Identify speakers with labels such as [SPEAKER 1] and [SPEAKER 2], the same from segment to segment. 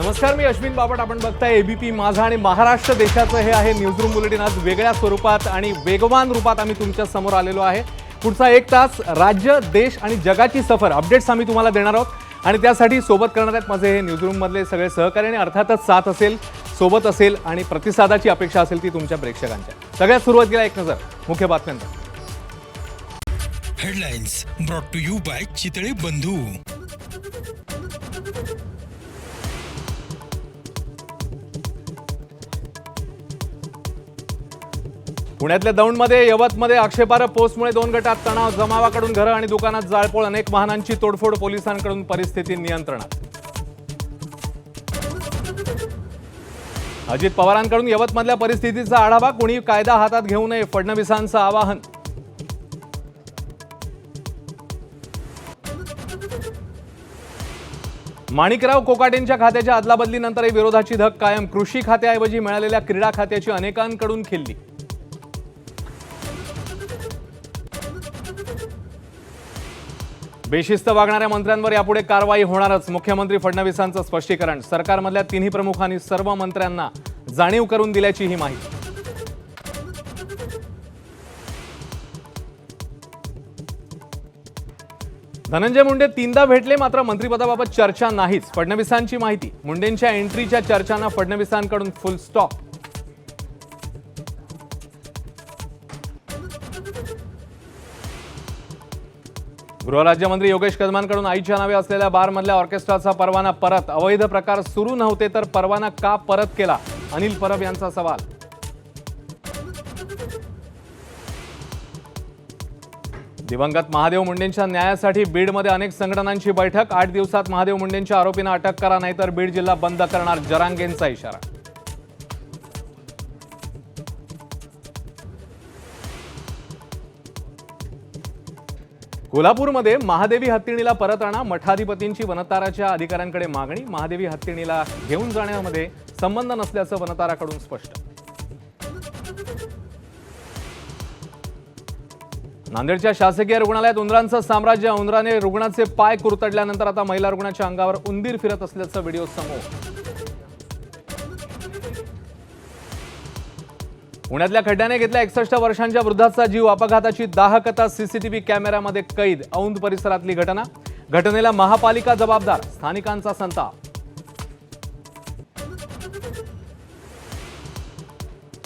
[SPEAKER 1] नमस्कार, मी अश्विन बापट. आपण बघताय एबीपी माझा आणि महाराष्ट्र देशाचं हे आहे न्यूजरूम बुलेटिन. आज वेगळ्या स्वरूपात आणि वेगवान रूपात आम्ही तुमच्या समोर आलेलो आहे. पुढचा 1 तास राज्य, देश आणि जगाची सफर अपडेट्स आम्ही तुम्हाला देणार आहोत आणि त्यासाठी सोबत करणार आहेत माझे हे न्यूजरूम मधले सगळे सहकारी आणि अर्थातच साथ असेल, सोबत असेल आणि प्रतिसादाची अपेक्षा असेल ती तुमच्या प्रेक्षकांच्या. सगळ्यात सुरुवातीला एक नजर मुख्य बातम्यांवर.
[SPEAKER 2] Headlines brought to you by Chitale Bandhu.
[SPEAKER 1] पुण्यातल्या दौंडमध्ये, यवतमध्ये आक्षेपार्ह पोस्टमुळे 2 गटात तणाव. जमावाकडून घरं आणि दुकानात जाळपोळ. अनेक वाहनांची तोडफोड. पोलिसांकडून परिस्थिती नियंत्रणात. अजित पवारांकडून यवतमधल्या परिस्थितीचा आढावा. कुणी कायदा हातात घेऊ नये, फडणवीसांचं आवाहन. माणिकराव कोकाटेंच्या खात्याच्या अदलाबदलीनंतरही विरोधाची धग कायम. कृषी खात्याऐवजी मिळालेल्या क्रीडा खात्याची अनेकांकडून खिल्ली. बेशिस्त वागणाऱ्या मंत्र्यांवर यापुढे कारवाई होणारच. मुख्यमंत्री फडणवीसांचं स्पष्टीकरण. सरकारमधल्या तिन्ही प्रमुखांनी सर्व मंत्र्यांना जाणीव करून दिल्याची ही माहिती. धनंजय मुंडे 3दा भेटले, मात्र मंत्रिपदाबाबत चर्चा नाहीच. फडणवीसांची माहिती. मुंडेंच्या एंट्रीच्या चर्चांना फडणवीसांकडून फुल स्टॉप. गृहराज्यमंत्री योगेश कदमांकडून आईच्या नावे असलेल्या बारमधल्या ऑर्केस्ट्राचा परवाना परत. अवैध प्रकार सुरू नव्हते तर परवाना का परत केला? अनिल परब यांचा सवाल. दिवंगत महादेव मुंडेंच्या न्यायासाठी बीडमध्ये अनेक संघटनांची बैठक. 8 दिवसात महादेव मुंडेंच्या आरोपींना अटक करा, नाहीतर बीड जिल्हा बंद करणार. जरांगेंचा इशारा. कोल्हापूरमध्ये महादेवी हत्तीणीला परत आणा. मठाधिपतींची वनताराच्या अधिकाऱ्यांकडे मागणी. महादेवी हत्तीणीला घेऊन जाण्यामध्ये संबंध नसल्याचं वनताराकडून स्पष्ट. नांदेडच्या शासकीय रुग्णालयात उंदरांचं साम्राज्य. उंदराने रुग्णाचे पाय कुरतडल्यानंतर आता महिला रुग्णाच्या अंगावर उंदीर फिरत असल्याचा व्हिडिओ समोर. पुण्यातल्या खड्ड्याने घेतल्या 61 वर्षांच्या वृद्धाचा जीव. अपघाताची दाहकता सीसीटीव्ही कॅमेऱ्यामध्ये कैद. औंध परिसरातली घटना. घटनेला महापालिका जबाबदार. स्थानिकांचा संताप.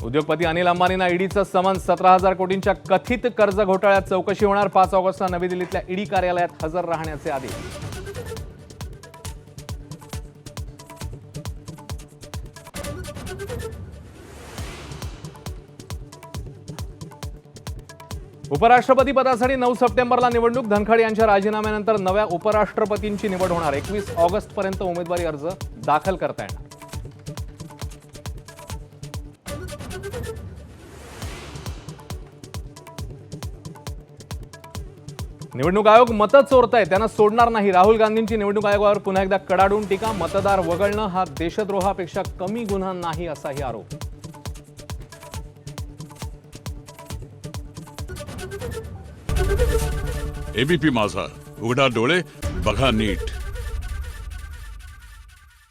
[SPEAKER 1] उद्योगपती अनिल अंबानींना ईडीचं समन्स. 17,000 कोटींच्या कथित कर्ज घोटाळ्यात चौकशी होणार. 5 ऑगस्टला नवी दिल्लीतल्या ईडी कार्यालयात हजर राहण्याचे आदेश. उपराष्ट्रपती पदासाठी 9 सप्टेंबरला निवडणूक. धनखड यांच्या राजीनाम्यानंतर नव्या उपराष्ट्रपतींची निवड होणार. 21 ऑगस्ट पर्यंत उमेदवारी अर्ज दाखल करता येणार. निवडणूक आयोग मतं चोरताय, त्यांना सोडणार नाही. राहुल गांधींची निवडणूक आयोगावर पुन्हा एकदा कडाडून टीका. मतदार वगळणं हा देशद्रोहापेक्षा कमी गुन्हा नाही, असाही आरोप.
[SPEAKER 3] एबीपी माझा, उघडा डोळे बघा नीट.